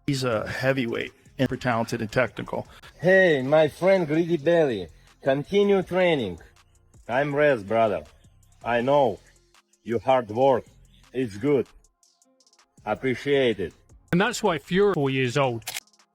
He's a heavyweight and super talented and technical. Hey, my friend Greedy Belly, continue training. I'm rest, brother. I know you hard work. It's good. Appreciate it. And that's why Fury is 4 years old.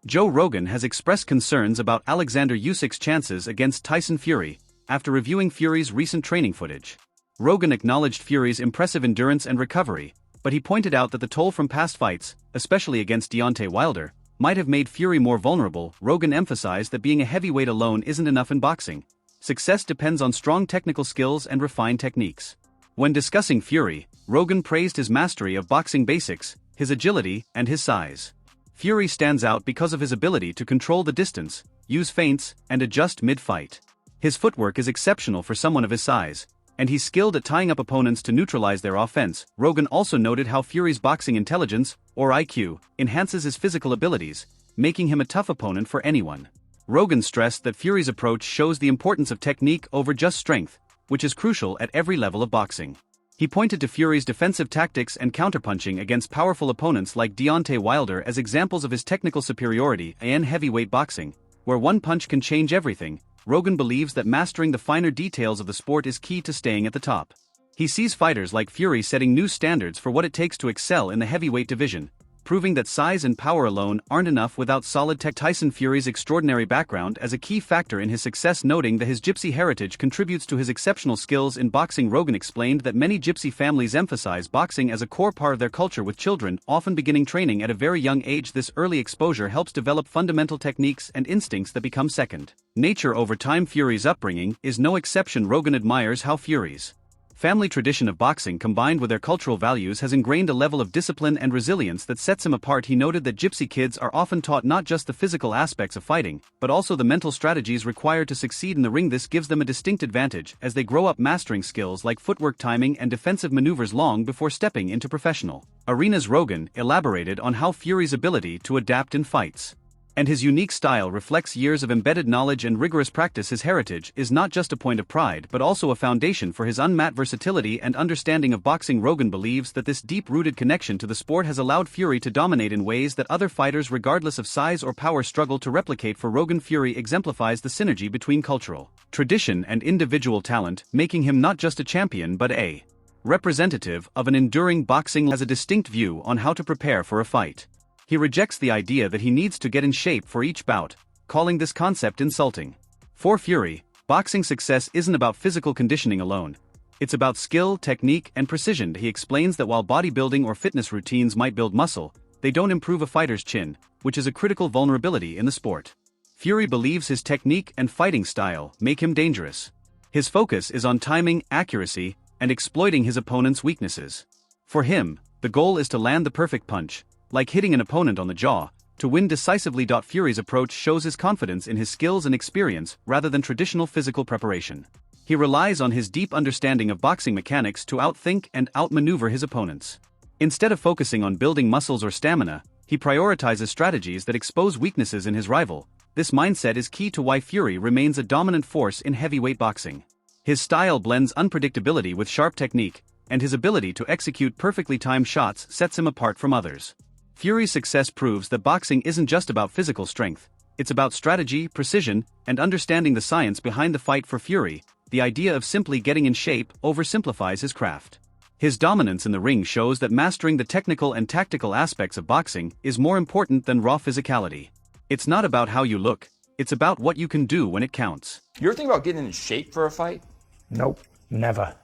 Joe Rogan has expressed concerns about Oleksandr Usyk's chances against Tyson Fury after reviewing Fury's recent training footage. Rogan acknowledged Fury's impressive endurance and recovery, but he pointed out that the toll from past fights, especially against Deontay Wilder, might have made Fury more vulnerable. Rogan emphasized that being a heavyweight alone isn't enough in boxing. Success depends on strong technical skills and refined techniques. When discussing Fury, Rogan praised his mastery of boxing basics, his agility, and his size. Fury stands out because of his ability to control the distance, use feints, and adjust mid-fight. His footwork is exceptional for someone of his size, and he's skilled at tying up opponents to neutralize their offense. Rogan also noted how Fury's boxing intelligence, or IQ, enhances his physical abilities, making him a tough opponent for anyone. Rogan stressed that Fury's approach shows the importance of technique over just strength, which is crucial at every level of boxing. He pointed to Fury's defensive tactics and counterpunching against powerful opponents like Deontay Wilder as examples of his technical superiority in heavyweight boxing, where one punch can change everything. Rogan believes that mastering the finer details of the sport is key to staying at the top. He sees fighters like Fury setting new standards for what it takes to excel in the heavyweight division, proving that size and power alone aren't enough without solid tech. Tyson Fury's extraordinary background as a key factor in his success, noting that his gypsy heritage contributes to his exceptional skills in boxing. Rogan explained that many gypsy families emphasize boxing as a core part of their culture, with children often beginning training at a very young age. This early exposure helps develop fundamental techniques and instincts that become second nature over time. Fury's upbringing is no exception. Rogan admires how Fury's family tradition of boxing combined with their cultural values has ingrained a level of discipline and resilience that sets him apart. He noted that gypsy kids are often taught not just the physical aspects of fighting, but also the mental strategies required to succeed in the ring. This gives them a distinct advantage as they grow up mastering skills like footwork, timing, and defensive maneuvers long before stepping into professional arenas. Rogan elaborated on how Fury's ability to adapt in fights and his unique style reflects years of embedded knowledge and rigorous practice. His heritage is not just a point of pride but also a foundation for his unmatched versatility and understanding of boxing. Rogan believes that this deep-rooted connection to the sport has allowed Fury to dominate in ways that other fighters, regardless of size or power, struggle to replicate. For Rogan, Fury exemplifies the synergy between cultural tradition and individual talent, making him not just a champion but a representative of an enduring boxing. Has a distinct view on how to prepare for a fight. He rejects the idea that he needs to get in shape for each bout, calling this concept insulting. For Fury, boxing success isn't about physical conditioning alone. It's about skill, technique, and precision. He explains that while bodybuilding or fitness routines might build muscle, they don't improve a fighter's chin, which is a critical vulnerability in the sport. Fury believes his technique and fighting style make him dangerous. His focus is on timing, accuracy, and exploiting his opponent's weaknesses. For him, the goal is to land the perfect punch, like hitting an opponent on the jaw, to win decisively. Fury's approach shows his confidence in his skills and experience rather than traditional physical preparation. He relies on his deep understanding of boxing mechanics to outthink and outmaneuver his opponents. Instead of focusing on building muscles or stamina, he prioritizes strategies that expose weaknesses in his rival. This mindset is key to why Fury remains a dominant force in heavyweight boxing. His style blends unpredictability with sharp technique, and his ability to execute perfectly timed shots sets him apart from others. Fury's success proves that boxing isn't just about physical strength, it's about strategy, precision, and understanding the science behind the fight. For Fury, the idea of simply getting in shape oversimplifies his craft. His dominance in the ring shows that mastering the technical and tactical aspects of boxing is more important than raw physicality. It's not about how you look, it's about what you can do when it counts. You ever think about getting in shape for a fight? Nope, never.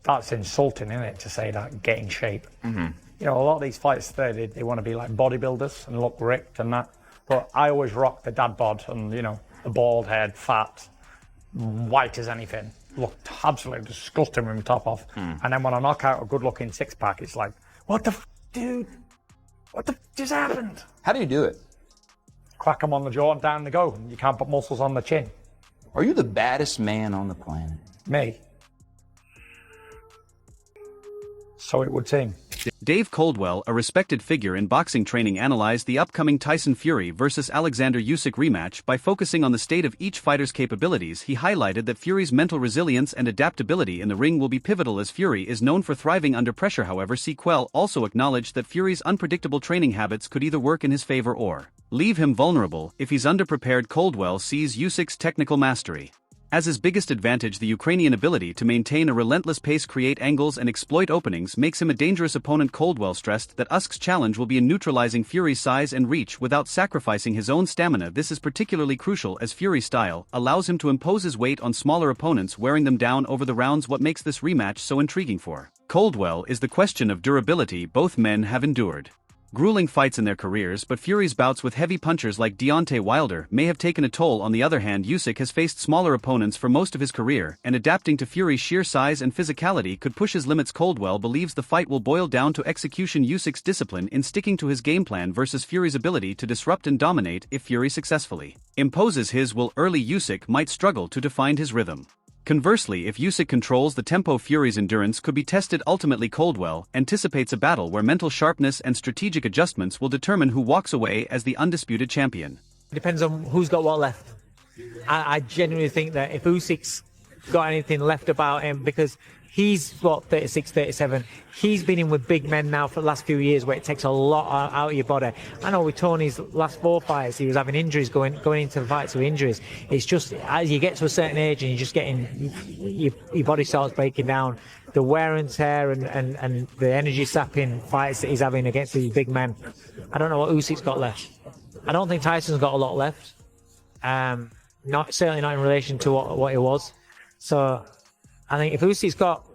That's insulting, isn't it, to say that, get in shape. You know, a lot of these fighters today, they want to be like bodybuilders and look ripped and that. But I always rock the dad bod and, you know, the bald head, fat, white as anything. Looked absolutely disgusting with my top off. And then when I knock out a good-looking six-pack, it's like, what the dude? What the just happened? How do you do it? Crack them on the jaw and down they go. You can't put muscles on the chin. Are you the baddest man on the planet? Me. So it would seem. Dave Coldwell, a respected figure in boxing training, analyzed the upcoming Tyson Fury vs. Oleksandr Usyk rematch by focusing on the state of each fighter's capabilities. He highlighted that Fury's mental resilience and adaptability in the ring will be pivotal, as Fury is known for thriving under pressure. However, Coldwell also acknowledged that Fury's unpredictable training habits could either work in his favor or leave him vulnerable if he's underprepared. Coldwell sees Usyk's technical mastery as his biggest advantage. The Ukrainian ability to maintain a relentless pace, create angles and exploit openings makes him a dangerous opponent. Coldwell stressed that Usyk's challenge will be in neutralizing Fury's size and reach without sacrificing his own stamina. This is particularly crucial as Fury's style allows him to impose his weight on smaller opponents, wearing them down over the rounds. What makes this rematch so intriguing for Coldwell is the question of durability. Both men have endured grueling fights in their careers, but Fury's bouts with heavy punchers like Deontay Wilder may have taken a toll. On the other hand, Usyk has faced smaller opponents for most of his career, and adapting to Fury's sheer size and physicality could push his limits. Coldwell believes the fight will boil down to execution, Usyk's discipline in sticking to his game plan versus Fury's ability to disrupt and dominate. If Fury successfully imposes his will early, Usyk might struggle to define his rhythm. Conversely, if Usyk controls the tempo, Fury's endurance could be tested. Ultimately, Coldwell anticipates a battle where mental sharpness and strategic adjustments will determine who walks away as the undisputed champion. It depends on who's got what left. I genuinely think that if Usyk's got anything left about him, because he's, 36, 37, he's been in with big men now for the last few years where it takes a lot out of your body. I know with Tony's last 4 fights, he was having injuries going into the fights with injuries. It's just, as you get to a certain age and you're just getting, your body starts breaking down, the wear and tear and the energy sapping fights that he's having against these big men. I don't know what Usyk's got left. I don't think Tyson's got a lot left. Certainly not in relation to what he was. So I think if Usyk's got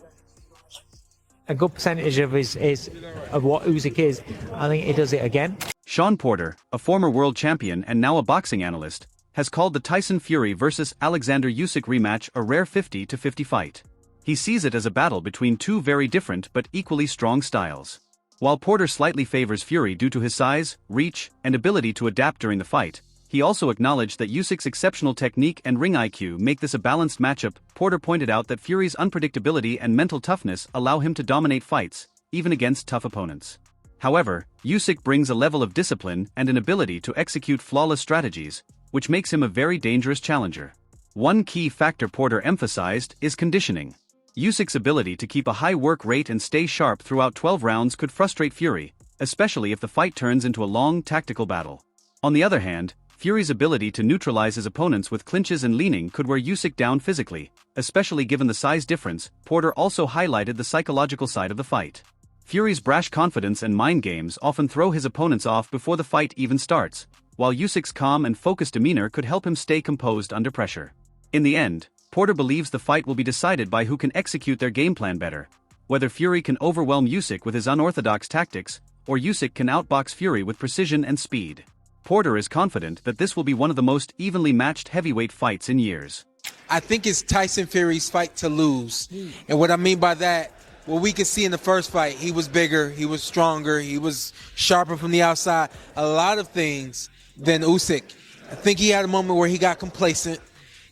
a good percentage of of what Usyk is, I think he does it again. Sean Porter, a former world champion and now a boxing analyst, has called the Tyson Fury vs. Oleksandr Usyk rematch a rare 50-50 fight. He sees it as a battle between two very different but equally strong styles. While Porter slightly favors Fury due to his size, reach, and ability to adapt during the fight, he also acknowledged that Usyk's exceptional technique and ring IQ make this a balanced matchup. Porter pointed out that Fury's unpredictability and mental toughness allow him to dominate fights, even against tough opponents. However, Usyk brings a level of discipline and an ability to execute flawless strategies, which makes him a very dangerous challenger. One key factor Porter emphasized is conditioning. Usyk's ability to keep a high work rate and stay sharp throughout 12 rounds could frustrate Fury, especially if the fight turns into a long tactical battle. On the other hand, Fury's ability to neutralize his opponents with clinches and leaning could wear Usyk down physically, especially given the size difference. Porter also highlighted the psychological side of the fight. Fury's brash confidence and mind games often throw his opponents off before the fight even starts, while Usyk's calm and focused demeanor could help him stay composed under pressure. In the end, Porter believes the fight will be decided by who can execute their game plan better, whether Fury can overwhelm Usyk with his unorthodox tactics, or Usyk can outbox Fury with precision and speed. Porter is confident that this will be one of the most evenly matched heavyweight fights in years. I think it's Tyson Fury's fight to lose. And what I mean by that, what we could see in the first fight, he was bigger, he was stronger, he was sharper from the outside, a lot of things than Usyk. I think he had a moment where he got complacent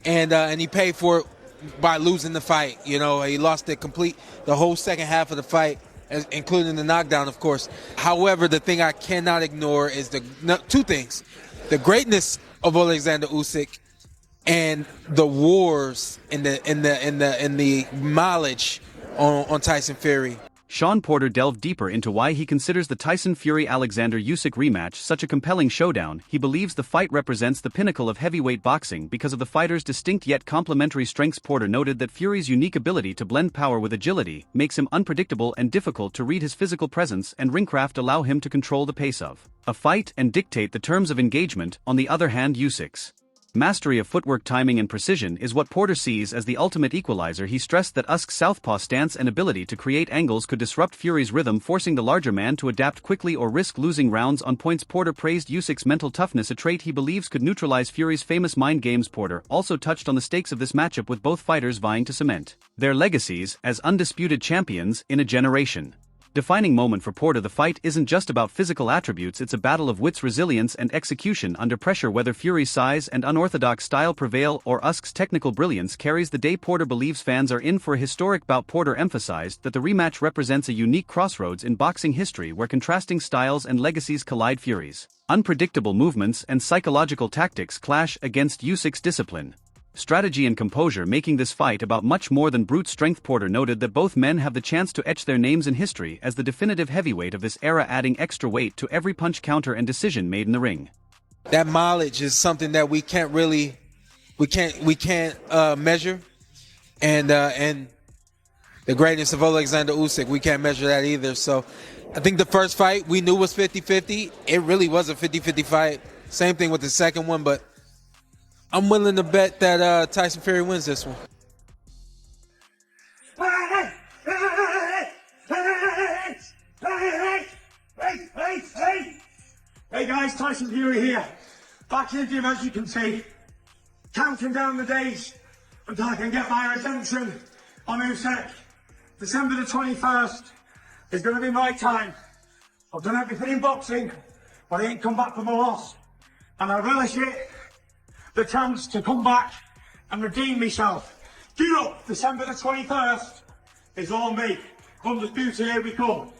and he paid for it by losing the fight. You know, he lost the whole second half of the fight, including the knockdown, of course. However, the thing I cannot ignore is two things: the greatness of Oleksandr Usyk and the wars and the mileage on Tyson Fury. Sean Porter delved deeper into why he considers the Tyson Fury-Oleksandr Usyk rematch such a compelling showdown. He believes the fight represents the pinnacle of heavyweight boxing because of the fighters' distinct yet complementary strengths. Porter noted that Fury's unique ability to blend power with agility makes him unpredictable and difficult to read. His physical presence and ringcraft allow him to control the pace of a fight and dictate the terms of engagement. On the other hand, Usyk's mastery of footwork, timing and precision is what Porter sees as the ultimate equalizer. He stressed that Usyk's southpaw stance and ability to create angles could disrupt Fury's rhythm, forcing the larger man to adapt quickly or risk losing rounds on points. Porter praised Usyk's mental toughness, a trait he believes could neutralize Fury's famous mind games. Porter also touched on the stakes of this matchup, with both fighters vying to cement their legacies as undisputed champions in a generation. Defining moment for Porter: the fight isn't just about physical attributes, it's a battle of wits, resilience, and execution under pressure. Whether Fury's size and unorthodox style prevail or Usyk's technical brilliance carries the day, Porter believes fans are in for a historic bout. Porter emphasized that the rematch represents a unique crossroads in boxing history where contrasting styles and legacies collide. Fury's unpredictable movements and psychological tactics clash against Usyk's discipline, strategy, and composure, making this fight about much more than brute strength. Porter noted that both men have the chance to etch their names in history as the definitive heavyweight of this era, adding extra weight to every punch, counter, and decision made in the ring. That mileage is something that we can't measure, and the greatness of Oleksandr Usyk, we can't measure that either. So I think the first fight we knew was 50-50. It really was a 50-50 fight. Same thing with the second one, but I'm willing to bet that Tyson Fury wins this one. Hey guys, Tyson Fury here. Back in the gym, as you can see, counting down the days until I can get my redemption on Usyk. December the 21st is going to be my time. I've done everything in boxing, but I ain't come back from a loss. And I relish it, the chance to come back and redeem myself. Get up, December the 21st is all me. Undisputed, here we come.